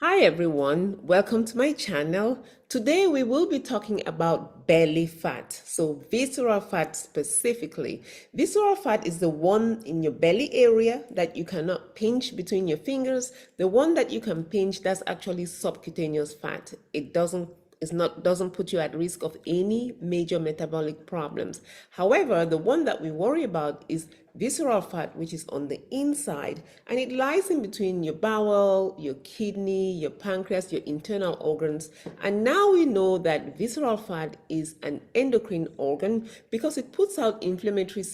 Hi everyone, welcome to my channel. Today we will be talking about belly fat, so visceral fat specifically. Visceral fat is the one in your belly area that you cannot pinch between your fingers. The one that you can pinch, that's actually subcutaneous fat. It doesn't put you at risk of any major metabolic problems. However, the one that we worry about is visceral fat, which is on the inside, and it lies in between your bowel, your kidney, your pancreas, your internal organs. And now we know that visceral fat is an endocrine organ because it puts out inflammatory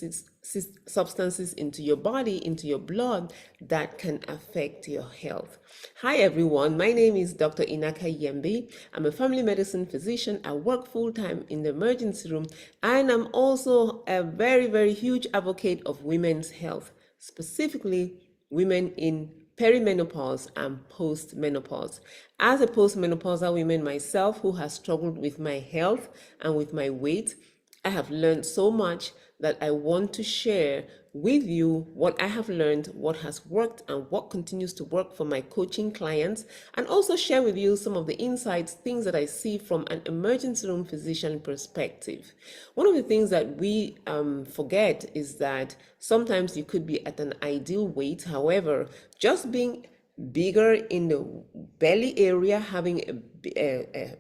substances into your body, into your blood, that can affect your health. Hi everyone, my name is Dr. Inaka Yembe. I'm a family medicine physician. I work full-time in the emergency room, and I'm also a very huge advocate of women's health, specifically women in perimenopause and postmenopause. As a postmenopausal woman myself who has struggled with my health and with my weight, I have learned so much that I want to share with you what I have learned, what has worked, and what continues to work for my coaching clients, and also share with you some of the insights, things that I see from an emergency room physician perspective. One of the things that we forget is that sometimes you could be at an ideal weight. However, just being bigger in the belly area, having a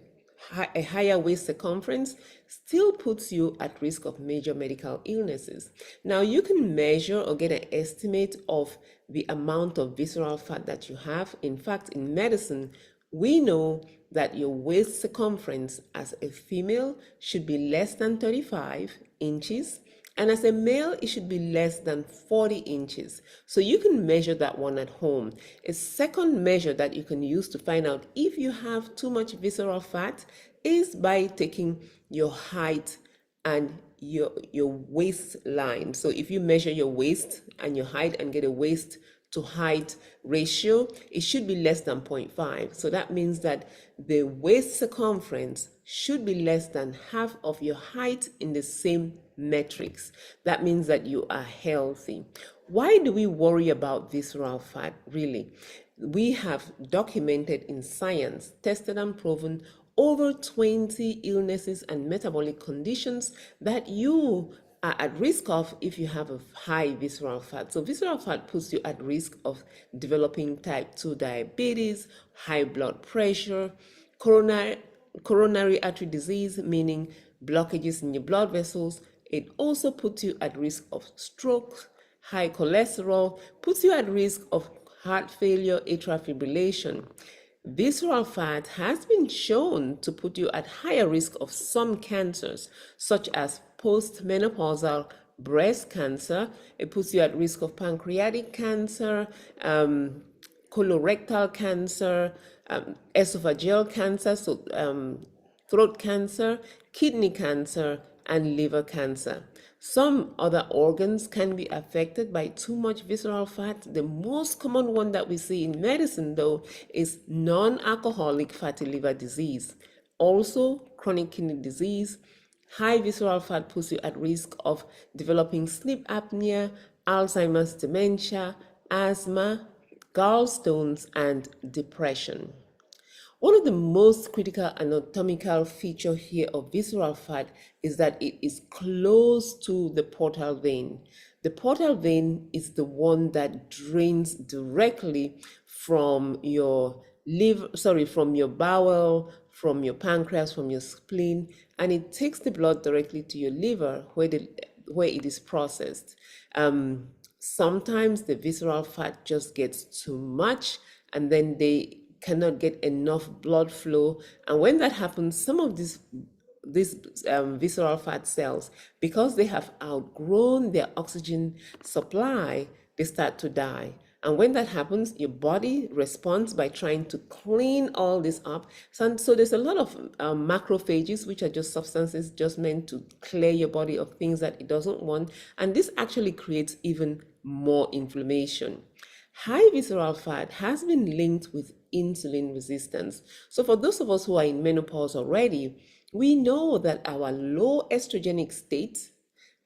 higher waist circumference, still puts you at risk of major medical illnesses. Now, you can measure or get an estimate of the amount of visceral fat that you have. In fact, in medicine, we know that your waist circumference as a female should be less than 35 inches, and as a male, it should be less than 40 inches. So you can measure that one at home. A second measure that you can use to find out if you have too much visceral fat is by taking your height and your waistline. So if you measure your waist and your height and get a waist to height ratio, it should be less than 0.5. So that means that the waist circumference should be less than half of your height in the same metrics. That means that you are healthy. Why do we worry about visceral fat, really? We have documented in science, tested and proven, over 20 illnesses and metabolic conditions that you are at risk of if you have a high visceral fat. So visceral fat puts you at risk of developing type 2 diabetes, high blood pressure, coronary artery disease, meaning blockages in your blood vessels. It also puts you at risk of stroke, high cholesterol, puts you at risk of heart failure, atrial fibrillation. Visceral fat has been shown to put you at higher risk of some cancers, such as postmenopausal breast cancer. It puts you at risk of pancreatic cancer, colorectal cancer, esophageal cancer, so throat cancer, kidney cancer, and liver cancer. Some other organs can be affected by too much visceral fat. The most common one that we see in medicine, though, is non-alcoholic fatty liver disease. Also, chronic kidney disease. High visceral fat puts you at risk of developing sleep apnea, Alzheimer's dementia, asthma, gallstones, and depression. One of the most critical anatomical feature here of visceral fat is that it is close to the portal vein. The portal vein is the one that drains directly from your from your bowel, from your pancreas, from your spleen, and it takes the blood directly to your liver where it is processed. Sometimes the visceral fat just gets too much, and then they cannot get enough blood flow. And when that happens, some of these visceral fat cells, because they have outgrown their oxygen supply, they start to die. And when that happens, your body responds by trying to clean all this up. So there's a lot of macrophages, which are just substances just meant to clear your body of things that it doesn't want. And this actually creates even more inflammation. High visceral fat has been linked with insulin resistance. So for those of us who are in menopause already, we know that our low estrogenic state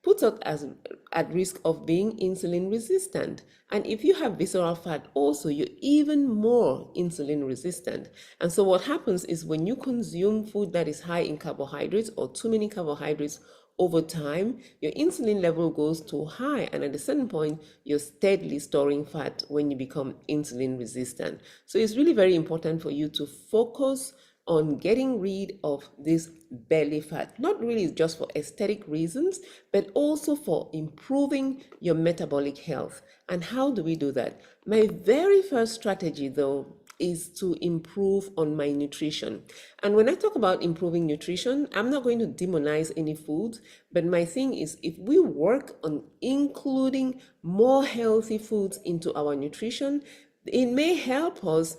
puts us at risk of being insulin resistant. And if you have visceral fat also, you're even more insulin resistant. And so what happens is when you consume food that is high in carbohydrates or too many carbohydrates over time, your insulin level goes too high. And at a certain point, you're steadily storing fat when you become insulin resistant. So it's really very important for you to focus on getting rid of this belly fat, not really just for aesthetic reasons, but also for improving your metabolic health. And how do we do that? My very first strategy, though, is to improve on my nutrition. And when I talk about improving nutrition, I'm not going to demonize any foods, but my thing is if we work on including more healthy foods into our nutrition, it may help us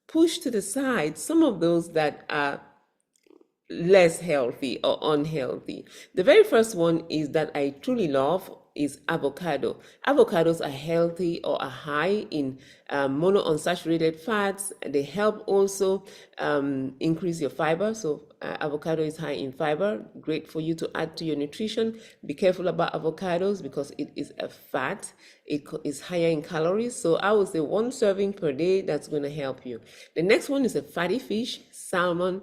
push to the side some of those that are less healthy or unhealthy. The very first one is that I truly love is avocado. Avocados are healthy or are high in monounsaturated fats. They help also increase your fiber. So avocado is high in fiber, great for you to add to your nutrition. Be careful about avocados because it is a fat. It is higher in calories. So I would say 1 serving per day, that's going to help you. The next one is a fatty fish, salmon,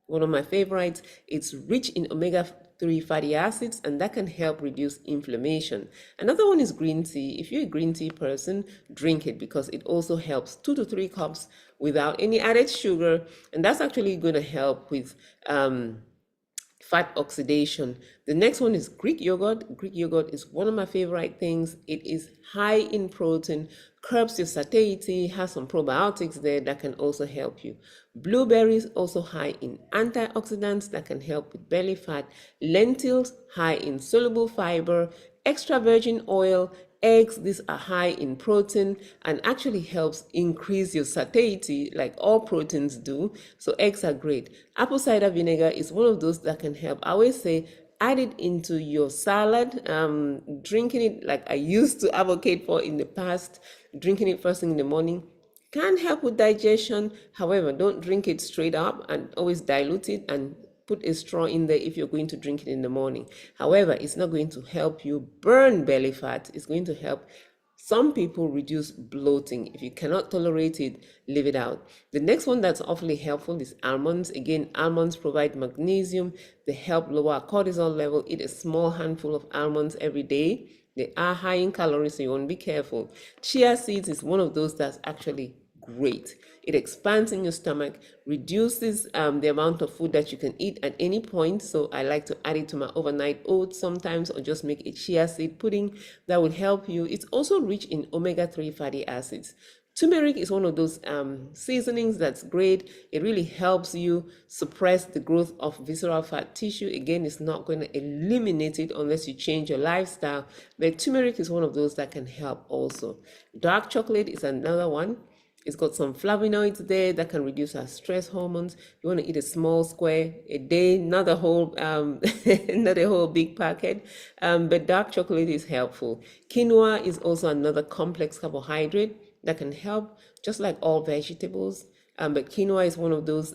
one of my favorites. It's rich in omega-3 fatty acids, and that can help reduce inflammation. Another one is green tea. If you're a green tea person, drink it because it also helps 2 to 3 cups without any added sugar, and that's actually going to help with fat oxidation. The next one is Greek yogurt. Greek yogurt is one of my favorite things. It is high in protein, curbs your satiety, has some probiotics there that can also help you. Blueberries also high in antioxidants that can help with belly fat. Lentils high in soluble fiber. Extra virgin oil, eggs, these are high in protein and actually helps increase your satiety like all proteins do. So eggs are great. Apple cider vinegar is one of those that can help. I always say add it into your salad. Drinking it like I used to advocate for in the past, drinking it first thing in the morning can help with digestion. However, don't drink it straight up and always dilute it and put a straw in there if you're going to drink it in the morning. However, it's not going to help you burn belly fat. It's going to help some people reduce bloating. If you cannot tolerate it, leave it out. The next one that's awfully helpful is almonds. Again, almonds provide magnesium. They help lower cortisol level. Eat a small handful of almonds every day. They are high in calories, so you want to be careful. Chia seeds is one of those that's actually great. It expands in your stomach, reduces the amount of food that you can eat at any point. So I like to add it to my overnight oats sometimes, or just make a chia seed pudding that will help you. It's also rich in omega-3 fatty acids. Turmeric is one of those seasonings that's great. It really helps you suppress the growth of visceral fat tissue. Again, it's not going to eliminate it unless you change your lifestyle, but turmeric is one of those that can help also. Dark chocolate is another one. It's got some flavonoids there that can reduce our stress hormones. You want to eat a small square a day, not a whole, not a whole big packet. But dark chocolate is helpful. Quinoa is also another complex carbohydrate that can help, just like all vegetables. But quinoa is one of those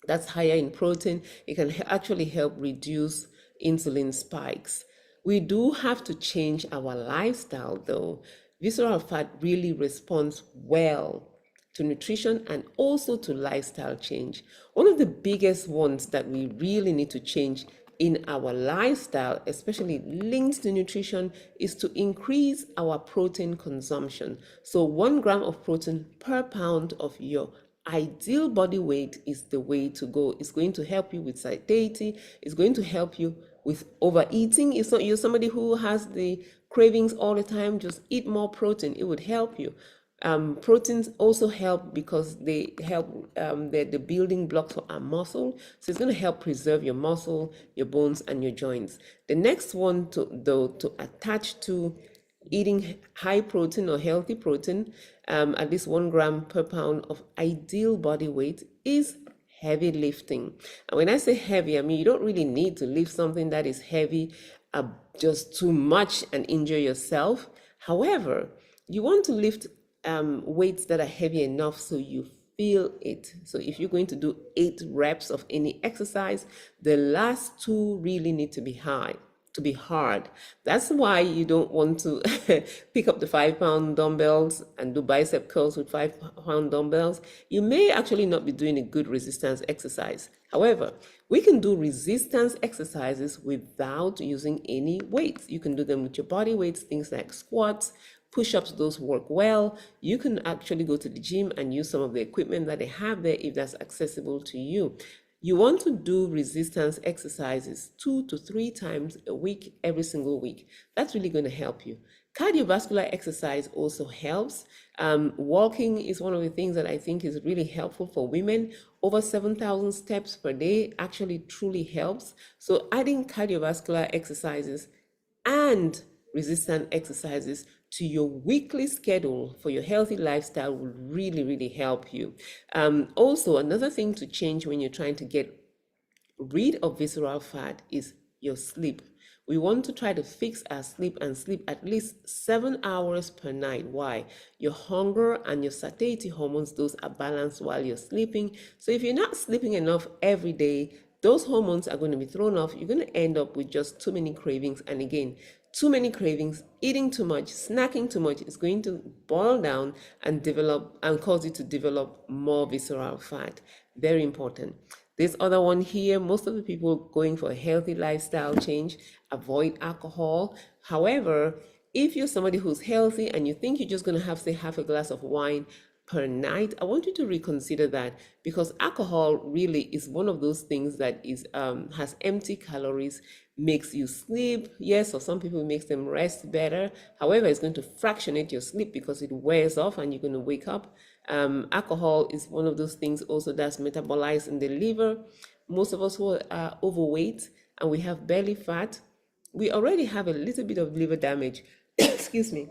that's higher in protein. It can actually help reduce insulin spikes. We do have to change our lifestyle, though. Visceral fat really responds well to nutrition and also to lifestyle change. One of the biggest ones that we really need to change in our lifestyle, especially linked to nutrition, is to increase our protein consumption. So 1 gram of protein per pound of your ideal body weight is the way to go. It's going to help you with satiety. It's going to help you with overeating. If you're somebody who has the cravings all the time, just eat more protein. It would help you. Proteins also help because they help the building blocks for our muscle. So it's going to help preserve your muscle, your bones, and your joints. The next one to attach to eating high protein or healthy protein, at least 1 gram per pound of ideal body weight, is heavy lifting. And when I say heavy, I mean you don't really need to lift something that is heavy just too much and injure yourself. However, you want to lift weights that are heavy enough so you feel it. So if you're going to do 8 reps of any exercise, the last 2 really need to be high. to be hard. That's why you don't want to pick up the 5 pound dumbbells and do bicep curls with 5 pound dumbbells. You may actually not be doing a good resistance exercise. However, we can do resistance exercises without using any weights. You can do them with your body weights, things like squats, push-ups. Those work well. You can actually go to the gym and use some of the equipment that they have there if that's accessible to you. You want to do resistance exercises 2 to 3 times a week, every single week. That's really going to help you. Cardiovascular exercise also helps. Walking is one of the things that I think is really helpful for women. Over 7,000 steps per day actually truly helps. So adding cardiovascular exercises and resistance exercises to your weekly schedule for your healthy lifestyle will really, really help you. Also, another thing to change when you're trying to get rid of visceral fat is your sleep. We want to try to fix our sleep and sleep at least 7 hours per night. Why? Your hunger and your satiety hormones, those are balanced while you're sleeping. So if you're not sleeping enough every day, those hormones are going to be thrown off. You're going to end up with just too many cravings. And again, too many cravings, eating too much, snacking too much is going to boil down and develop and cause you to develop more visceral fat. Very important. This other one here, most of the people going for a healthy lifestyle change avoid alcohol. However, if you're somebody who's healthy and you think you're just going to have, say, half a glass of wine per night, I want you to reconsider that, because alcohol really is one of those things that is has empty calories, makes you sleep. Yes, or some people it makes them rest better. However, it's going to fractionate your sleep because it wears off and you're going to wake up. Alcohol is one of those things also that's metabolized in the liver. Most of us who are overweight and we have belly fat, we already have a little bit of liver damage. Excuse me.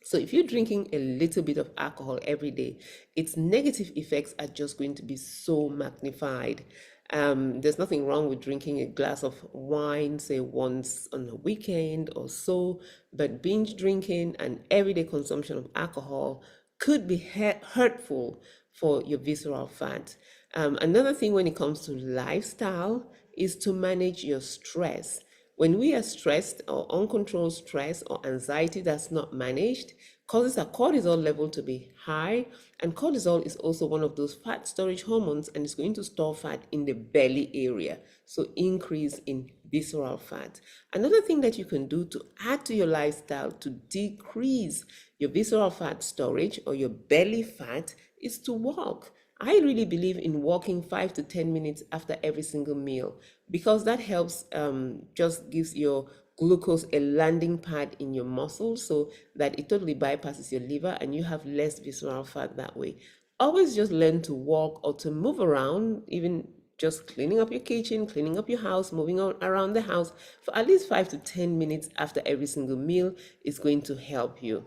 So if you're drinking a little bit of alcohol every day, its negative effects are just going to be so magnified. There's nothing wrong with drinking a glass of wine, say once on a weekend or so, but binge drinking and everyday consumption of alcohol could be hurtful for your visceral fat. Another thing when it comes to lifestyle is to manage your stress. When we are stressed or uncontrolled stress or anxiety that's not managed, causes our cortisol level to be high. And cortisol is also one of those fat storage hormones, and it's going to store fat in the belly area. So increase in visceral fat. Another thing that you can do to add to your lifestyle to decrease your visceral fat storage or your belly fat is to walk. I really believe in walking 5 to 10 minutes after every single meal, because that helps, just gives your glucose a landing pad in your muscles so that it totally bypasses your liver and you have less visceral fat that way. Always just learn to walk or to move around, even just cleaning up your kitchen, cleaning up your house, moving around the house for at least 5 to 10 minutes after every single meal is going to help you.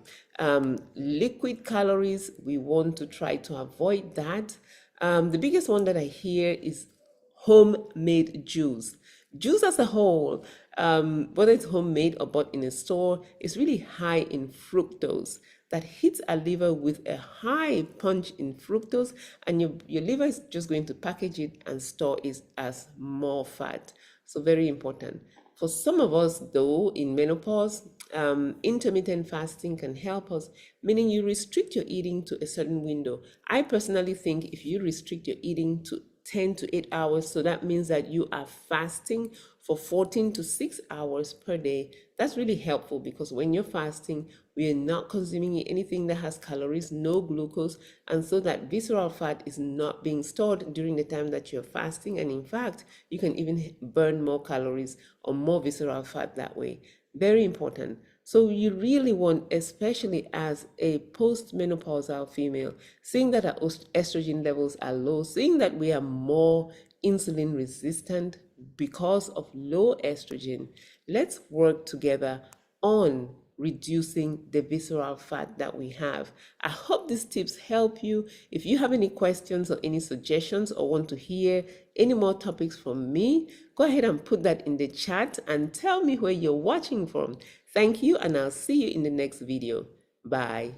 Liquid calories, we want to try to avoid that. The biggest one that I hear is homemade juice. Juice as a whole, whether it's homemade or bought in a store, is really high in fructose. That hits our liver with a high punch in fructose, and your liver is just going to package it and store it as more fat. So very important. For some of us, though, in menopause, intermittent fasting can help us, meaning you restrict your eating to a certain window. I personally think if you restrict your eating to 10 to 8 hours, so that means that you are fasting for 14 to 6 hours per day. That's really helpful, because when you're fasting, we are not consuming anything that has calories, no glucose, and so that visceral fat is not being stored during the time that you're fasting. And in fact, you can even burn more calories or more visceral fat that way. Very important. So you really want, especially as a postmenopausal female, seeing that our estrogen levels are low, seeing that we are more insulin resistant because of low estrogen, let's work together on reducing the visceral fat that we have. I hope these tips help you. If you have any questions or any suggestions or want to hear any more topics from me, go ahead and put that in the chat and tell me where you're watching from. Thank you, and I'll see you in the next video. Bye.